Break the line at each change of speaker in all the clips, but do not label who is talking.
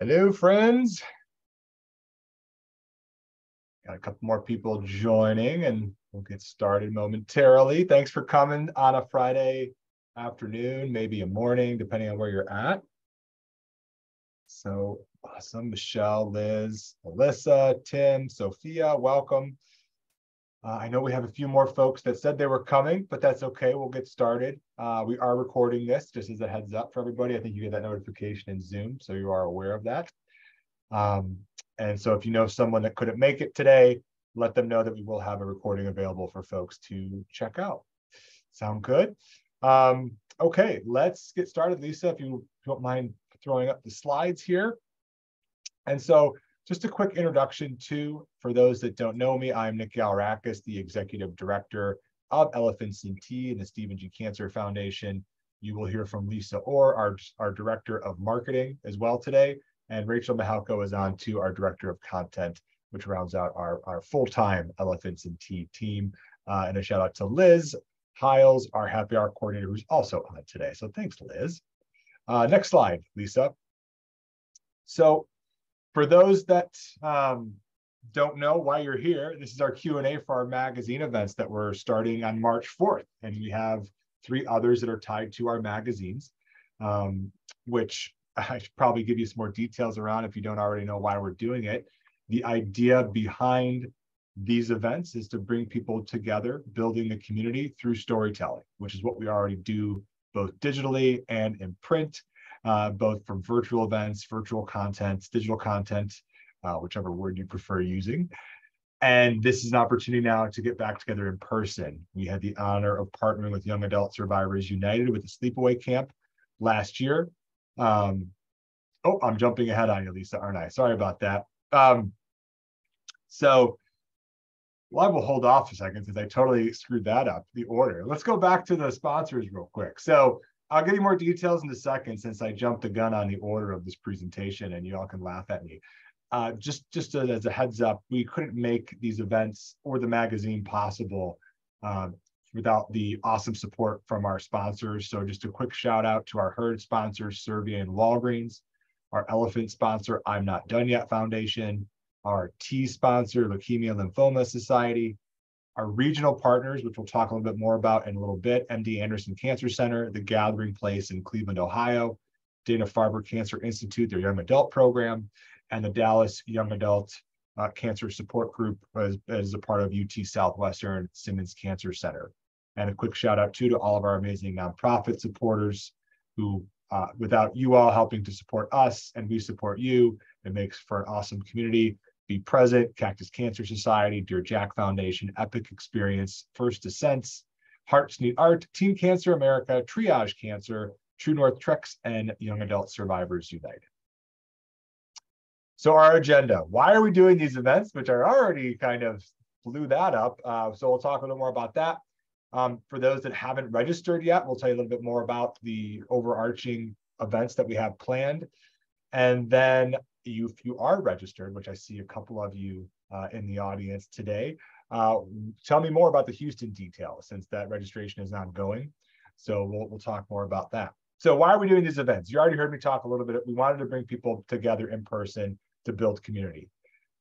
Hello, friends. Got a couple more people joining and we'll get started momentarily. Thanks for coming on a Friday afternoon, maybe a morning, depending on where you're at. So awesome. Michelle, Liz, Alyssa, Tim, Sophia, welcome. I know we have a few more folks that said they were coming, but that's okay. We'll get started. We are recording this just as a heads up for everybody. I think you get that notification in Zoom, so you are aware of that. And so if you know someone that couldn't make it today, let them know that we will have a recording available for folks to check out. Sound good? Okay, let's get started. Lisa, if you don't mind throwing up the slides here. And so just a quick introduction for those that don't know me, I'm Nick Galrakis, the Executive Director of Elephants in Tea and the Stephen G. Cancer Foundation. You will hear from Lisa Orr, our Director of Marketing as well today. And Rachel Mahalko is on too, our Director of Content, which rounds out our full-time Elephants in Tea team. And a shout out to Liz Hiles, our Happy Hour Coordinator, who's also on today. So thanks, Liz. Next slide, Lisa. So for those that don't know why you're here, this is our Q&A for our magazine events that we're starting on March 4th. And we have 3 others that are tied to our magazines, which I should probably give you some more details around if you don't already know why we're doing it. The idea behind these events is to bring people together, building the community through storytelling, which is what we already do both digitally and in print, both from virtual events, virtual content, digital content, whichever word you prefer using. And this is an opportunity now to get back together in person. We had the honor of partnering with Young Adult Survivors United with the Sleepaway Camp last year. Oh, I'm jumping ahead on you, Lisa, aren't I? Sorry about that. So I will hold off a second since I totally screwed that up, the order. Let's go back to the sponsors real quick. So I'll give you more details in a second since I jumped the gun on the order of this presentation and you all can laugh at me. Just as a heads up, we couldn't make these events or the magazine possible without the awesome support from our sponsors. So just a quick shout out to our herd sponsors, Servier and Walgreens, our elephant sponsor, I'm Not Done Yet Foundation, our tea sponsor, Leukemia Lymphoma Society, our regional partners, which we'll talk a little bit more about in a little bit, MD Anderson Cancer Center, The Gathering Place in Cleveland, Ohio, Dana-Farber Cancer Institute, their young adult program, and the Dallas Young Adult Cancer Support Group as a part of UT Southwestern Simmons Cancer Center. And a quick shout out too to all of our amazing nonprofit supporters who, without you all helping to support us and we support you, it makes for an awesome community. Be Present, Cactus Cancer Society, Dear Jack Foundation, Epic Experience, First Descents, Hearts Need Art, Teen Cancer America, Triage Cancer, True North Treks, and Young Adult Survivors United. So our agenda, why are we doing these events, which I already kind of blew that up. So we'll talk a little more about that. For those that haven't registered yet, we'll tell you a little bit more about the overarching events that we have planned. And then if you are registered, which I see a couple of you in the audience today, tell me more about the Houston detail since that registration is ongoing. So we'll talk more about that. So why are we doing these events? You already heard me talk a little bit. We wanted to bring people together in person to build community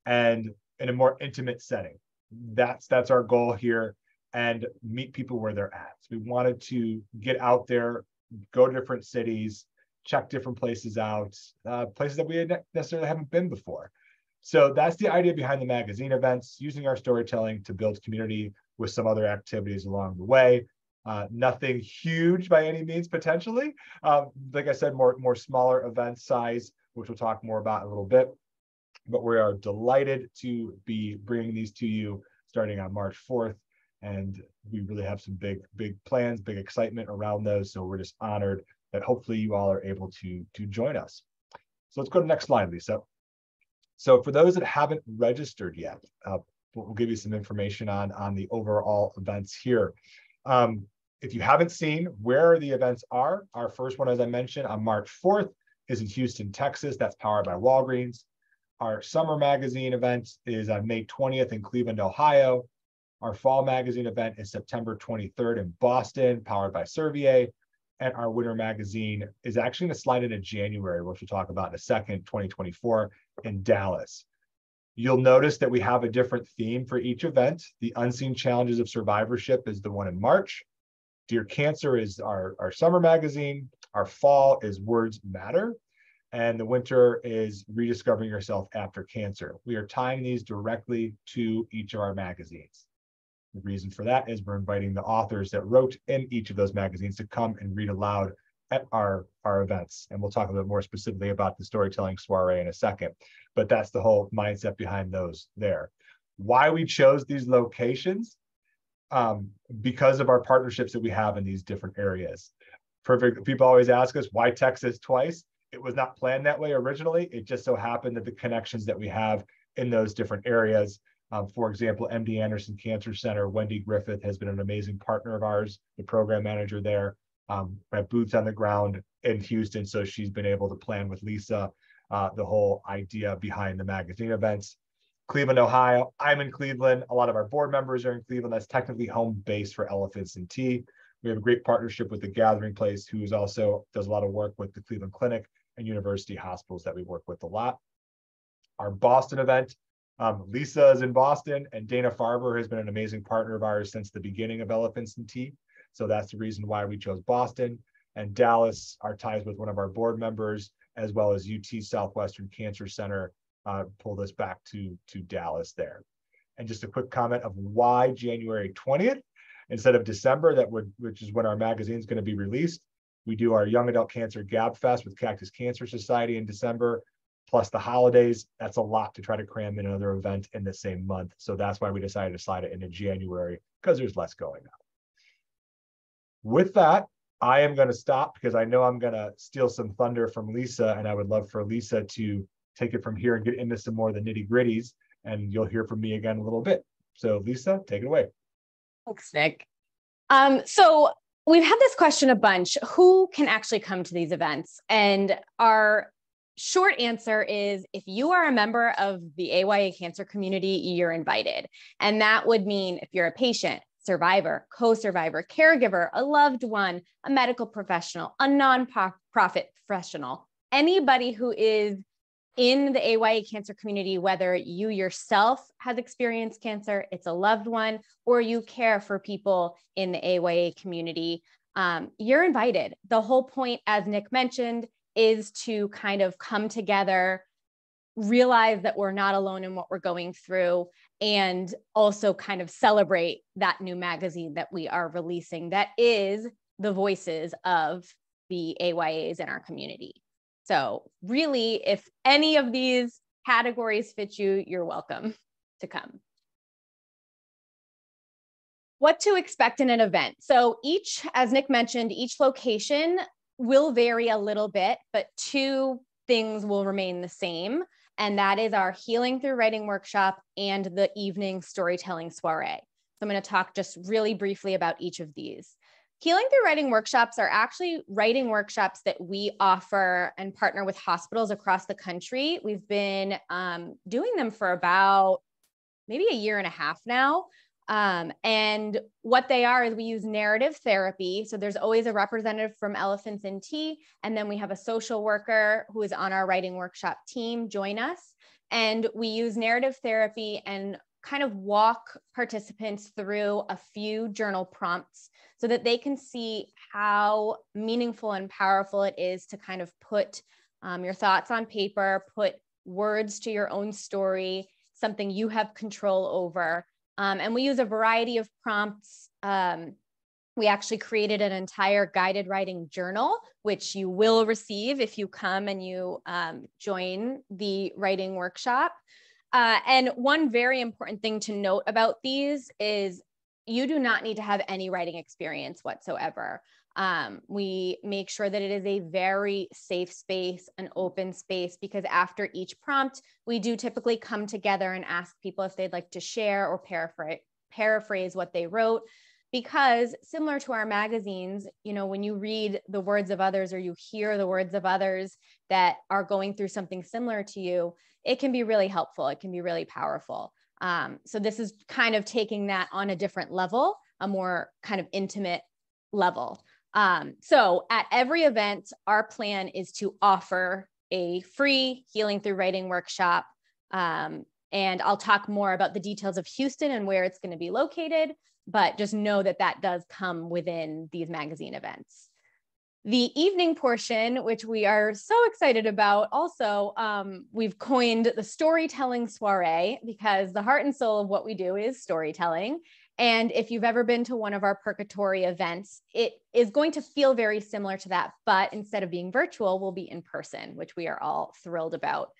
and in a more intimate setting. That's our goal here, and meet people where they're at. So we wanted to get out there, go to different cities, check different places out, places that we necessarily haven't been before. So that's the idea behind the magazine events, using our storytelling to build community with some other activities along the way. Nothing huge by any means, potentially. Like I said, more smaller event size, which we'll talk more about in a little bit. But we are delighted to be bringing these to you starting on March 4th. And we really have some big plans, big excitement around those. So we're just honored that hopefully you all are able to join us. So let's go to the next slide, Lisa. So for those that haven't registered yet, we'll give you some information on the overall events here. If you haven't seen where the events are, our first one, as I mentioned, on March 4th is in Houston, Texas. That's powered by Walgreens. Our summer magazine event is on May 20th in Cleveland, Ohio. Our fall magazine event is September 23rd in Boston, powered by Servier. and our winter magazine is actually going to slide into January, which we'll talk about in a second, 2024 in Dallas. You'll notice that we have a different theme for each event. The Unseen Challenges of Survivorship is the one in March. Dear Cancer is our summer magazine. Our fall is Words Matter. And the winter is Rediscovering Yourself After Cancer. We are tying these directly to each of our magazines. The reason for that is we're inviting the authors that wrote in each of those magazines to come and read aloud at our events. And we'll talk a little bit more specifically about the storytelling soiree in a second, but that's the whole mindset behind those there. Why we chose these locations? Because of our partnerships that we have in these different areas. Perfect. People always ask us, why Texas twice? It was not planned that way originally. It just so happened that the connections that we have in those different areas, for example, MD Anderson Cancer Center, Wendy Griffith has been an amazing partner of ours, the program manager there. I have boots on the ground in Houston, so she's been able to plan with Lisa the whole idea behind the magazine events. Cleveland, Ohio. I'm in Cleveland. A lot of our board members are in Cleveland. That's technically home base for Elephants and Tea. We have a great partnership with the Gathering Place, who is also does a lot of work with the Cleveland Clinic and university hospitals that we work with a lot. Our Boston event, Lisa is in Boston, and Dana Farber has been an amazing partner of ours since the beginning of Elephants and Tea. So that's the reason why we chose Boston. And Dallas, our ties with one of our board members, as well as UT Southwestern Cancer Center, pulled us back to Dallas there. And just a quick comment of why January 20th instead of December, which is when our magazine is going to be released. We do our Young Adult Cancer Gab Fest with Cactus Cancer Society in December, plus the holidays. That's a lot to try to cram in another event in the same month. So that's why we decided to slide it into January, because there's less going on. With that, I am going to stop because I know I'm going to steal some thunder from Lisa, and I would love for Lisa to take it from here and get into some more of the nitty gritties, and you'll hear from me again in a little bit. So Lisa, take it away.
Thanks, Nick. So we've had this question a bunch: who can actually come to these events? And our short answer is, if you are a member of the AYA cancer community, you're invited. And that would mean if you're a patient, survivor, co-survivor, caregiver, a loved one, a medical professional, a nonprofit professional, anybody who is in the AYA cancer community, whether you yourself has experienced cancer, it's a loved one, or you care for people in the AYA community, you're invited. The whole point, as Nick mentioned, is to kind of come together, realize that we're not alone in what we're going through, and also kind of celebrate that new magazine that we are releasing that is the voices of the AYAs in our community. So really, if any of these categories fit you, you're welcome to come. What to expect in an event. So each, as Nick mentioned, each location will vary a little bit, but two things will remain the same. And that is our Healing Through Writing workshop and the evening storytelling soiree. So I'm going to talk just really briefly about each of these. Healing Through Writing workshops are actually writing workshops that we offer and partner with hospitals across the country. We've been doing them for about maybe a year and a half now. And what they are is we use narrative therapy. So there's always a representative from Elephants and Tea, and then we have a social worker who is on our writing workshop team join us. And we use narrative therapy and kind of walk participants through a few journal prompts so that they can see how meaningful and powerful it is to kind of put your thoughts on paper, put words to your own story, something you have control over. And we use a variety of prompts. We actually created an entire guided writing journal, which you will receive if you come and you join the writing workshop. And one very important thing to note about these is you do not need to have any writing experience whatsoever. We make sure that it is a very safe space, an open space, because after each prompt, we do typically come together and ask people if they'd like to share or paraphrase what they wrote. Because similar to our magazines, you know, when you read the words of others or you hear the words of others that are going through something similar to you, it can be really helpful. It can be really powerful. So this is kind of taking that on a different level, a more kind of intimate level. So at every event, our plan is to offer a free Healing Through Writing workshop. And I'll talk more about the details of Houston and where it's going to be located, but just know that that does come within these magazine events. The evening portion, which we are so excited about, also, we've coined the storytelling soiree because the heart and soul of what we do is storytelling. And if you've ever been to one of our Purgatory events, it is going to feel very similar to that, but instead of being virtual, we'll be in person, which we are all thrilled about.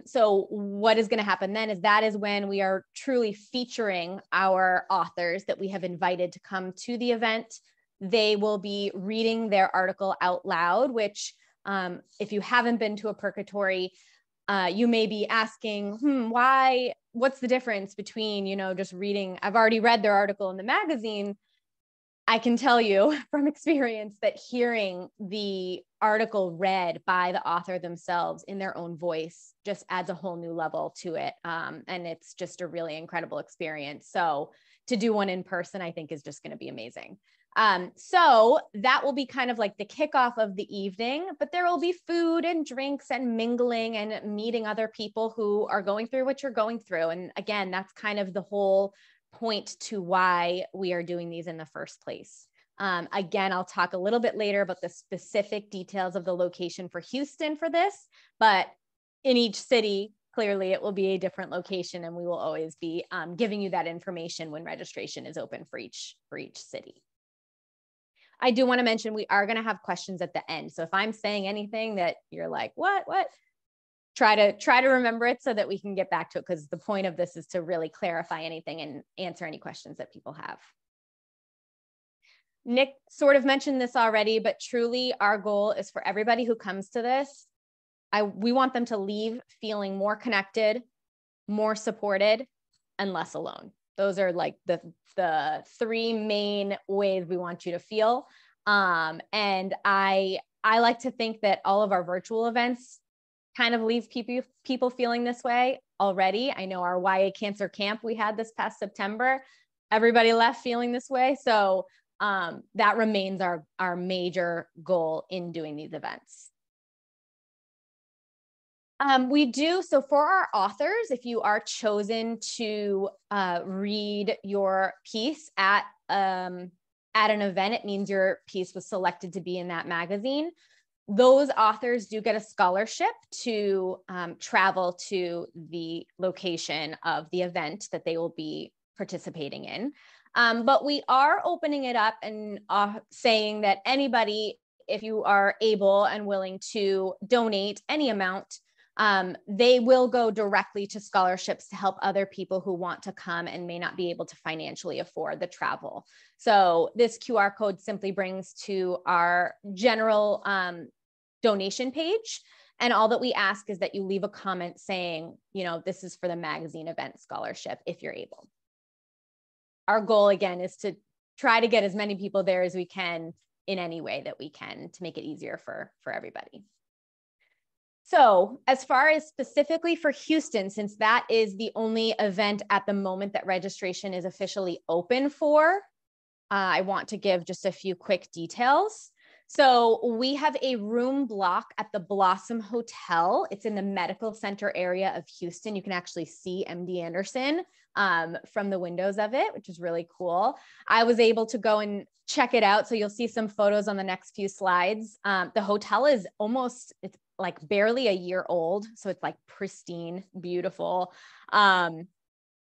So what is going to happen then is that is when we are truly featuring our authors that we have invited to come to the event. They will be reading their article out loud, which if you haven't been to a Purgatory, you may be asking, why, what's the difference between, just reading, I've already read their article in the magazine. I can tell you from experience that hearing the article read by the author themselves in their own voice just adds a whole new level to it. And it's just a really incredible experience. So to do one in person, I think is just going to be amazing. So that will be kind of like the kickoff of the evening, but there will be food and drinks and mingling and meeting other people who are going through what you're going through. And again, that's kind of the whole point to why we are doing these in the first place. Again, I'll talk a little bit later about the specific details of the location for Houston for this, but in each city, clearly it will be a different location, and we will always be giving you that information when registration is open for each city. I do want to mention we are going to have questions at the end. So if I'm saying anything that you're like, what? Try to remember it so that we can get back to it, because the point of this is to really clarify anything and answer any questions that people have. Nick sort of mentioned this already, but truly our goal is for everybody who comes to this, we want them to leave feeling more connected, more supported, and less alone. Those are like the three main ways we want you to feel. And I like to think that all of our virtual events kind of leave people feeling this way already. I know our YA Cancer Camp we had this past September, everybody left feeling this way. So that remains our major goal in doing these events. We do, so for our authors, if you are chosen to read your piece at an event, it means your piece was selected to be in that magazine. Those authors do get a scholarship to travel to the location of the event that they will be participating in. But we are opening it up and saying that anybody, if you are able and willing to donate any amount, they will go directly to scholarships to help other people who want to come and may not be able to financially afford the travel. So this QR code simply brings to our general donation page. And all that we ask is that you leave a comment saying, this is for the magazine event scholarship if you're able. Our goal again is to try to get as many people there as we can in any way that we can to make it easier for everybody. So as far as specifically for Houston, since that is the only event at the moment that registration is officially open for, I want to give just a few quick details. So we have a room block at the Blossom Hotel. It's in the medical center area of Houston. You can actually see MD Anderson from the windows of it, which is really cool. I was able to go and check it out. So you'll see some photos on the next few slides. The hotel is it's like barely a year old. So it's like pristine, beautiful. And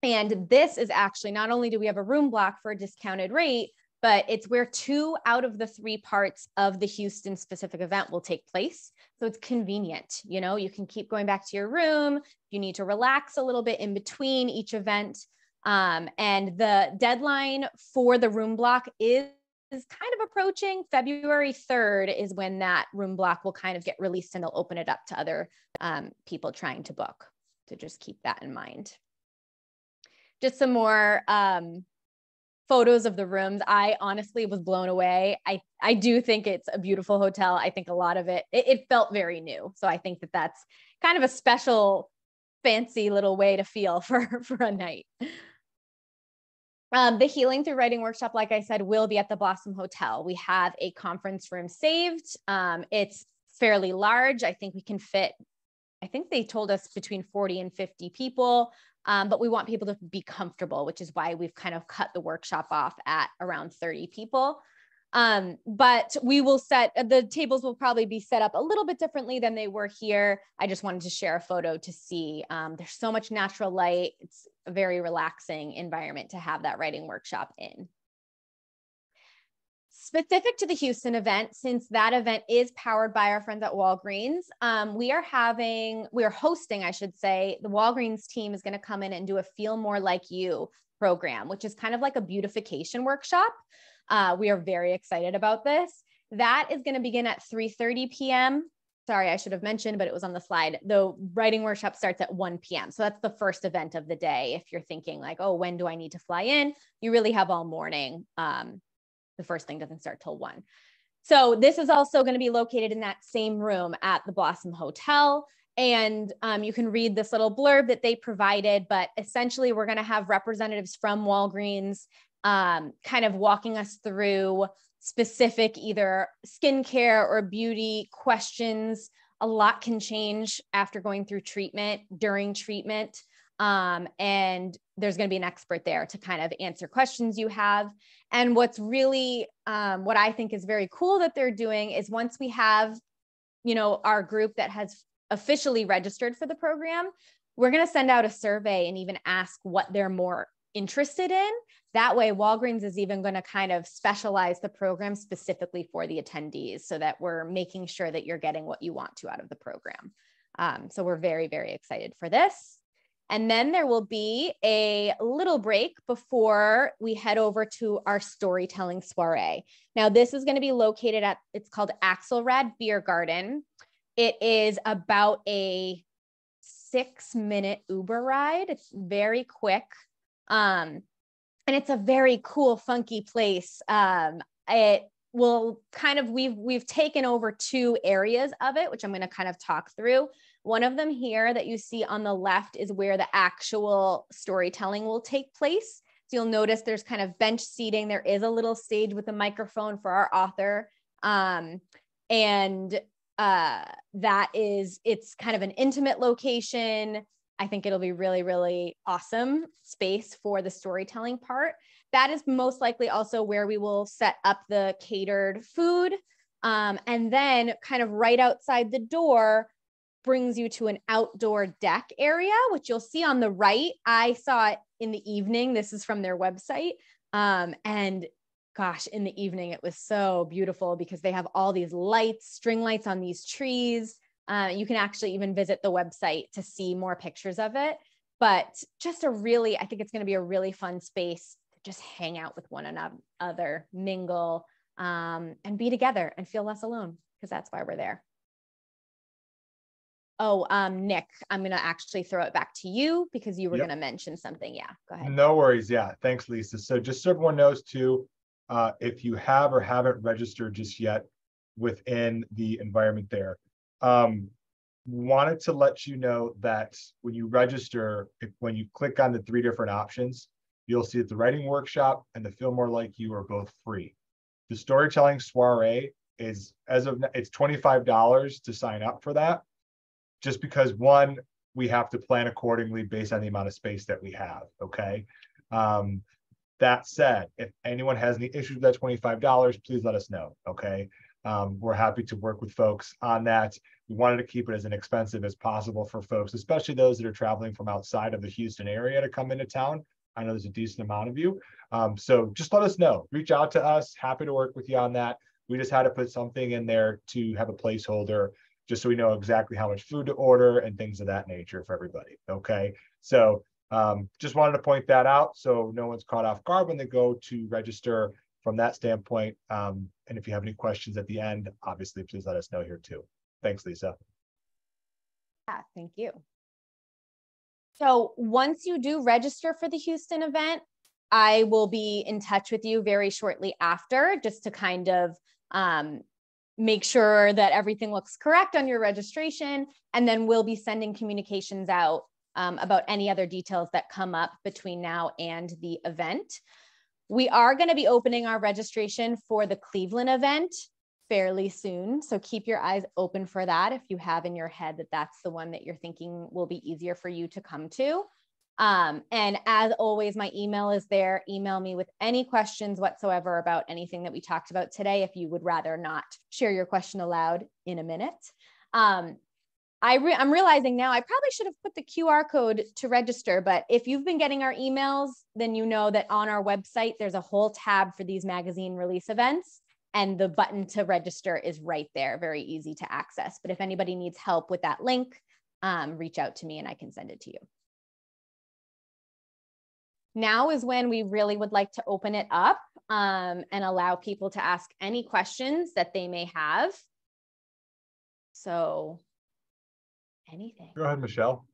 this is actually, not only do we have a room block for a discounted rate, but it's where 2 out of the 3 parts of the Houston specific event will take place. So it's convenient. You can keep going back to your room. You need to relax a little bit in between each event. And the deadline for the room block is kind of approaching. February 3rd is when that room block will kind of get released, and they'll open it up to other people trying to book. So just keep that in mind. Just some more photos of the rooms. I honestly was blown away. I do think it's a beautiful hotel. I think a lot of it felt very new. So I think that that's kind of a special, fancy little way to feel for a night. The Healing Through Writing workshop, like I said, will be at the Blossom Hotel. We have a conference room saved. It's fairly large. I think we can fit, I think they told us between 40 and 50 people, but we want people to be comfortable, which is why we've kind of cut the workshop off at around 30 people. But we will the tables will probably be set up a little bit differently than they were here. I just wanted to share a photo to see, there's so much natural light. It's a very relaxing environment to have that writing workshop in. Specific to the Houston event, since that event is powered by our friends at Walgreens, we are hosting, I should say, the Walgreens team is going to come in and do a Feel More Like You program, which is kind of like a beautification workshop. We are very excited about this. That is going to begin at 3:30 p.m. Sorry, I should have mentioned, but it was on the slide. The writing workshop starts at 1 p.m. So that's the first event of the day. If you're thinking like, oh, when do I need to fly in? You really have all morning. The first thing doesn't start till 1. So this is also going to be located in that same room at the Blossom Hotel. And you can read this little blurb that they provided, but essentially we're going to have representatives from Walgreens kind of walking us through specific either skincare or beauty questions. A lot can change after going through treatment, during treatment. And there's going to be an expert there to kind of answer questions you have. And what's really, what I think is very cool that they're doing is once we have, our group that has officially registered for the program, we're going to send out a survey and even ask what they're more interested in. That way, Walgreens is even going to kind of specialize the program specifically for the attendees so that we're making sure that you're getting what you want to out of the program. So we're very, very excited for this. And then there will be a little break before we head over to our storytelling soiree. Now, this is going to be located at, it's called Axelrad Beer Garden. It is about a 6-minute Uber ride. It's very quick. And it's a very cool, funky place. It will kind of, we've taken over 2 areas of it, which I'm going to kind of talk through. One of them here that you see on the left is where the actual storytelling will take place. So you'll notice there's kind of bench seating. There is a little stage with a microphone for our author. It's kind of an intimate location. I think it'll be really, really awesome space for the storytelling part. That is most likely also where we will set up the catered food. And then kind of right outside the door brings you to an outdoor deck area, which you'll see on the right. I saw it in the evening. This is from their website. And gosh, in the evening, it was so beautiful because they have all these lights, string lights on these trees. You can actually even visit the website to see more pictures of it. But just I think it's going to be a really fun space to just hang out with one another, mingle, and be together and feel less alone, because that's why we're there. Oh, Nick, I'm going to actually throw it back to you because you were going to mention something. Yeah, go ahead.
No worries. Yeah, thanks, Lisa. So just so everyone knows too, if you have or haven't registered just yet within the environment there, wanted to let you know that when you register, when you click on the 3 different options, you'll see that the writing workshop and the Feel More Like You are both free. The storytelling soiree is, it's $25 to sign up for that, just because one, we have to plan accordingly based on the amount of space that we have. Okay. That said, if anyone has any issues with that $25, please let us know. Okay. We're happy to work with folks on that. We wanted to keep it as inexpensive as possible for folks, especially those that are traveling from outside of the Houston area to come into town. I know there's a decent amount of you. So just let us know, reach out to us. Happy to work with you on that. We just had to put something in there to have a placeholder, just so we know exactly how much food to order and things of that nature for everybody. Okay. So just wanted to point that out so no one's caught off guard when they go to register from that standpoint. And if you have any questions at the end, obviously, please let us know here too. Thanks, Lisa.
Yeah, thank you. So once you do register for the Houston event, I will be in touch with you very shortly after, just to kind of make sure that everything looks correct on your registration. And then we'll be sending communications out about any other details that come up between now and the event. We are going to be opening our registration for the Cleveland event fairly soon. So keep your eyes open for that if you have in your head that that's the one that you're thinking will be easier for you to come to. And as always, my email is there. Email me with any questions whatsoever about anything that we talked about today, if you would rather not share your question aloud in a minute. I'm realizing now I probably should have put the QR code to register, but if you've been getting our emails, then you know that on our website, there's a whole tab for these magazine release events, and the button to register is right there, very easy to access. But if anybody needs help with that link, reach out to me and I can send it to you. Now is when we really would like to open it up and allow people to ask any questions that they may have. So anything.
Go ahead, Michelle.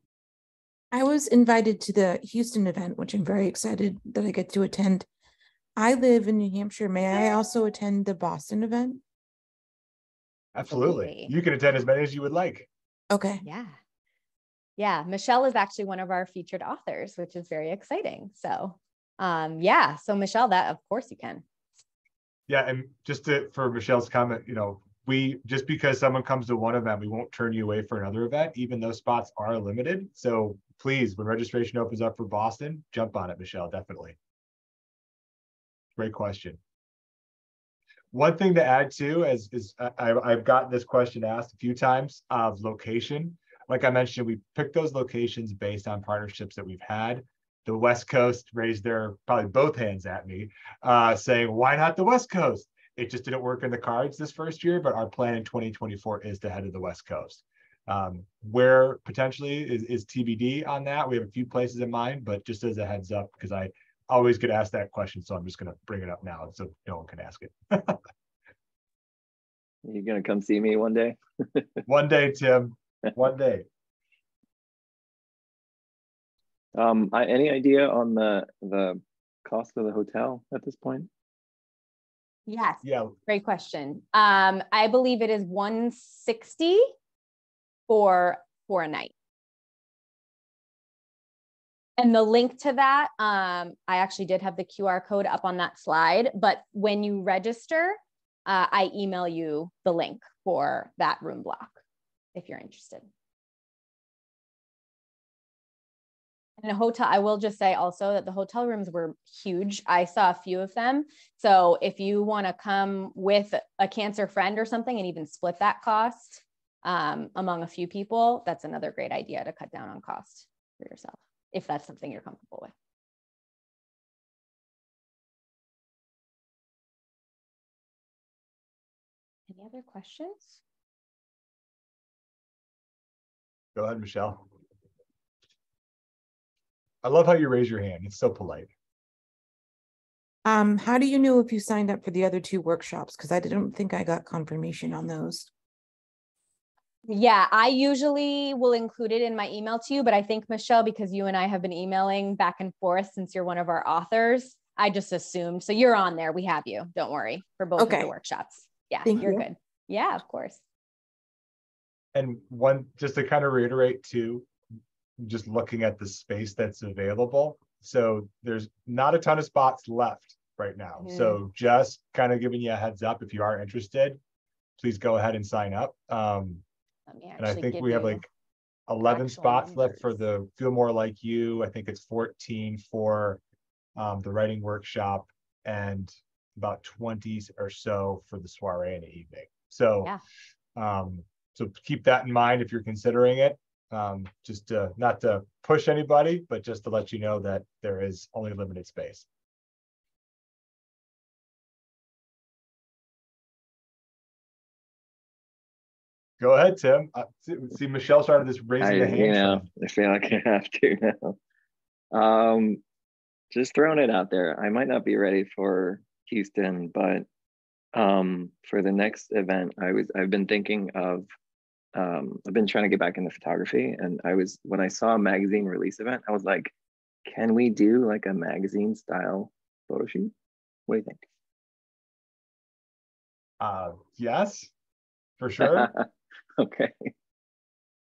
I was invited to the Houston event, which I'm very excited that I get to attend. I live in New Hampshire. May I also attend the Boston event?
Absolutely. You can attend as many as you would like.
Okay.
Yeah. Yeah. Michelle is actually one of our featured authors, which is very exciting. So yeah. So Michelle, that of course you can.
Yeah. And just for Michelle's comment, we, just because someone comes to one event, we won't turn you away for another event, even though spots are limited. So please, when registration opens up for Boston, jump on it, Michelle, definitely. Great question. One thing to add too is I've gotten this question asked a few times of location. Like I mentioned, we picked those locations based on partnerships that we've had. The West Coast raised their probably both hands at me, saying, why not the West Coast? It just didn't work in the cards this first year, but our plan in 2024 is to head to the West Coast. Where potentially is TBD on that. We have a few places in mind, but just as a heads up, because I always get asked that question, so I'm just going to bring it up now so no one can ask it.
You're going to come see me one day?
One day, Tim. One day.
Any idea on the cost of the hotel at this point?
Yes.
Yeah.
Great question. I believe it is $160 for a night. And the link to that, I actually did have the QR code up on that slide, but when you register, I email you the link for that room block if you're interested. In a hotel, I will just say also that the hotel rooms were huge. I saw a few of them. So if you want to come with a cancer friend or something and even split that cost among a few people, that's another great idea to cut down on cost for yourself, if that's something you're comfortable with. Any other questions?
Go ahead, Michelle. I love how you raise your hand. It's so polite.
How do you know if you signed up for the other two workshops? Because I don't think I got confirmation on those.
Yeah, I usually will include it in my email to you, but I think, Michelle, because you and I have been emailing back and forth since you're one of our authors, I just assumed. So you're on there. We have you. Don't worry, for both of the workshops. Yeah, you're good. Yeah, of course.
And one, just to kind of reiterate too, just looking at the space that's available. So there's not a ton of spots left right now. So just kind of giving you a heads up, if you are interested, please go ahead and sign up. And I think we have like 11 spots left for the Feel More Like You. I think it's 14 for the writing workshop and about 20 or so for the soiree in the evening. So, so keep that in mind if you're considering it. Just not to push anybody, but just to let you know that there is only limited space. Go ahead, Tim. See, Michelle started this raising the hand.
I feel like I have to now. Just throwing it out there. I might not be ready for Houston, but for the next event, I've been thinking of. I've been trying to get back into photography, and when I saw a magazine release event, I was like, can we do like a magazine style photo shoot? What do you think?
Yes, for sure.
Okay.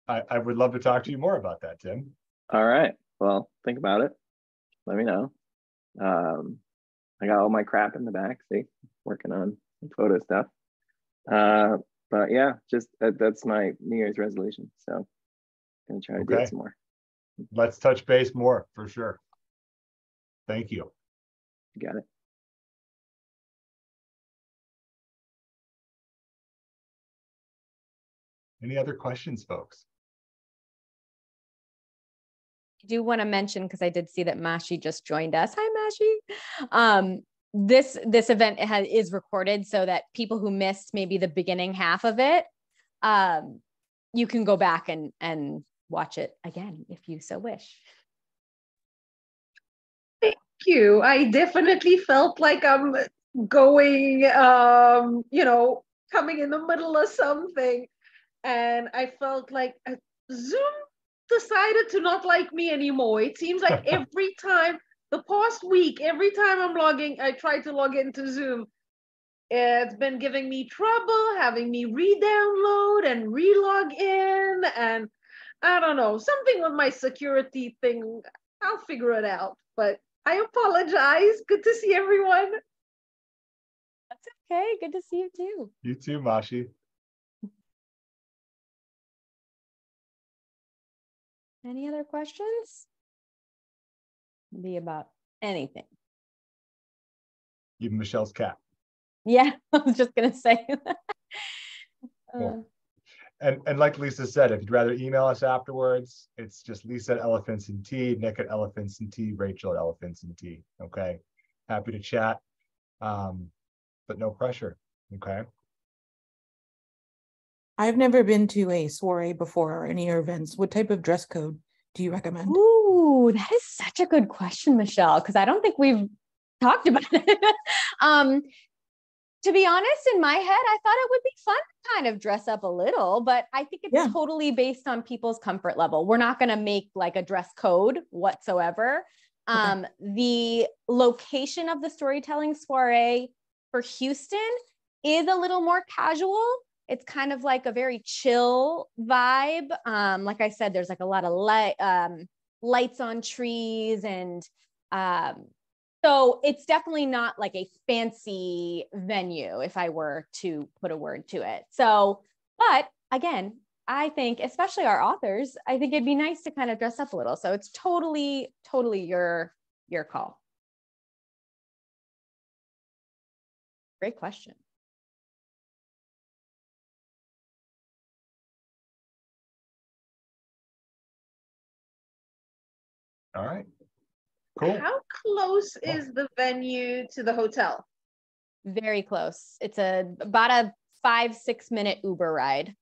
I would love to talk to you more about that, Tim.
All right. Well, think about it. Let me know. I got all my crap in the back. See, working on some photo stuff. But yeah, just that's my New Year's resolution. So gonna try to do it some more.
Let's touch base more for sure. Thank you.
You got it.
Any other questions, folks?
I do want to mention, because I did see that Mashi just joined us. Hi, Mashi. This event is recorded so that people who missed maybe the beginning half of it, you can go back and watch it again if you so wish.
Thank you. I definitely felt like I'm going, coming in the middle of something. And I felt like Zoom decided to not like me anymore. It seems like every time, the past week, every time I try to log into Zoom, it's been giving me trouble, having me re-download and re-log in. And I don't know, something with my security thing. I'll figure it out. But I apologize. Good to see everyone.
That's okay. Good to see you too.
You too, Mashi.
Any other questions? Be about anything.
Even Michelle's cat.
Yeah, I was just gonna say.
Cool. And like Lisa said, if you'd rather email us afterwards, it's just Lisa at Elephants and Tea, Nick at Elephants and Tea, Rachel at Elephants and Tea. Okay. Happy to chat. But no pressure. Okay.
I've never been to a soiree before or any events. What type of dress code do you recommend?
Ooh, that is such a good question, Michelle, because I don't think we've talked about it. To be honest, in my head, I thought it would be fun to kind of dress up a little, but I think it's totally based on people's comfort level. We're not going to make like a dress code whatsoever. Okay. The location of the storytelling soiree for Houston is a little more casual. It's kind of like a very chill vibe. Like I said, there's like a lot of lights on trees, and so it's definitely not like a fancy venue, if I were to put a word to it. So, but again, I think, especially our authors, I think it'd be nice to kind of dress up a little. So it's totally your call. Great question.
All right. Cool.
How close is the venue to the hotel?
Very close. It's about a 5-6 minute Uber ride.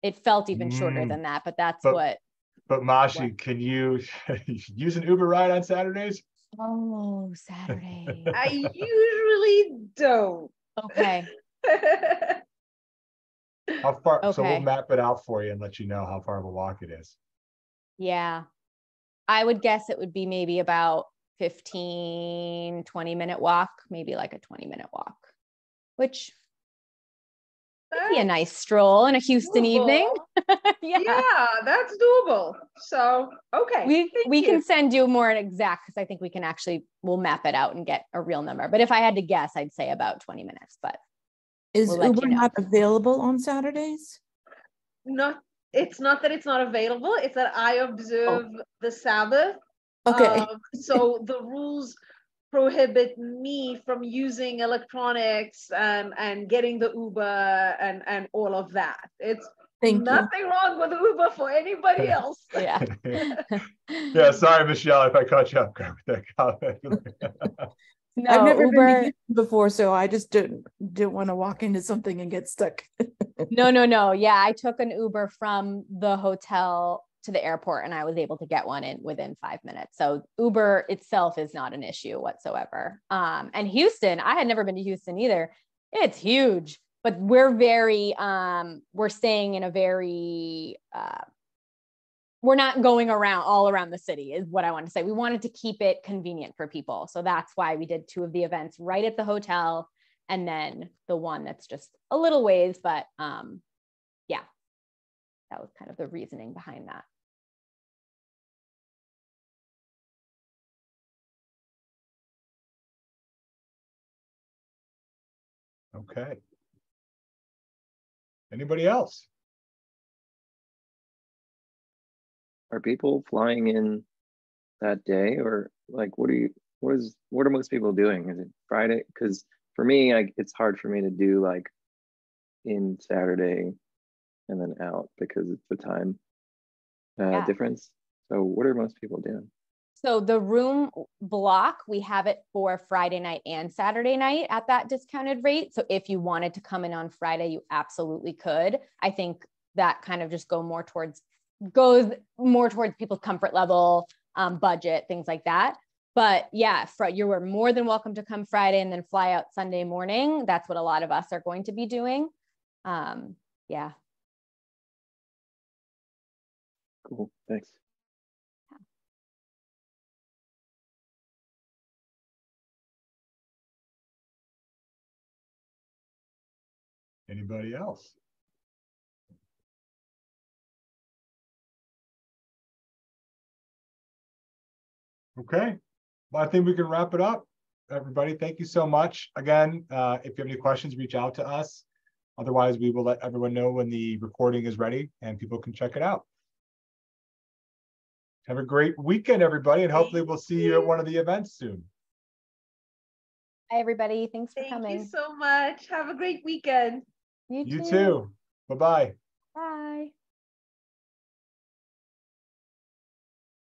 It felt even shorter than that, but that's what.
But Mashi, can you use an Uber ride on Saturdays?
Oh, Saturday.
I usually don't.
Okay.
How far?
Okay.
So we'll map it out for you and let you know how far of a walk it is.
Yeah. I would guess it would be maybe about 15, 20 minute walk, maybe like a 20-minute walk, which would be a nice stroll in a Houston evening.
Yeah, that's doable. So, okay.
We can send you more exact, because I think we'll map it out and get a real number. But if I had to guess, I'd say about 20 minutes, but
is Uber not available on Saturdays?
It's not that it's not available. It's that I observe the Sabbath.
Okay.
So the rules prohibit me from using electronics and getting the Uber and all of that. It's nothing wrong with Uber for anybody else.
Yeah.
Yeah. Sorry, Michelle, if I caught you up with that comment.
No, I've never been to Houston before, so I just didn't want to walk into something and get stuck.
No. Yeah, I took an Uber from the hotel to the airport, and I was able to get one in within 5 minutes. So Uber itself is not an issue whatsoever. And Houston, I had never been to Houston either. It's huge, but we're staying in a very, we're not going all around the city is what I want to say. We wanted to keep it convenient for people. So that's why we did 2 of the events right at the hotel, and then the one that's just a little ways, but yeah, that was kind of the reasoning behind that.
Okay. Anybody else?
Are people flying in that day, or like what are most people doing? Is it Friday? Because for me, it's hard for me to do like in Saturday and then out because it's the time difference. So what are most people doing?
So the room block, we have it for Friday night and Saturday night at that discounted rate. So if you wanted to come in on Friday, you absolutely could. I think that kind of just goes more towards people's comfort level, budget, things like that. But yeah, you were more than welcome to come Friday and then fly out Sunday morning. That's what a lot of us are going to be doing. Yeah.
Cool, thanks.
Anybody else? Okay, well, I think we can wrap it up. Everybody, thank you so much. Again, if you have any questions, reach out to us. Otherwise, we will let everyone know when the recording is ready and people can check it out. Have a great weekend, everybody, and hopefully we'll see you at one of the events soon.
Hi, everybody. Thanks for coming.
Thank you so much. Have a great weekend.
You
too. Bye-bye.
Bye.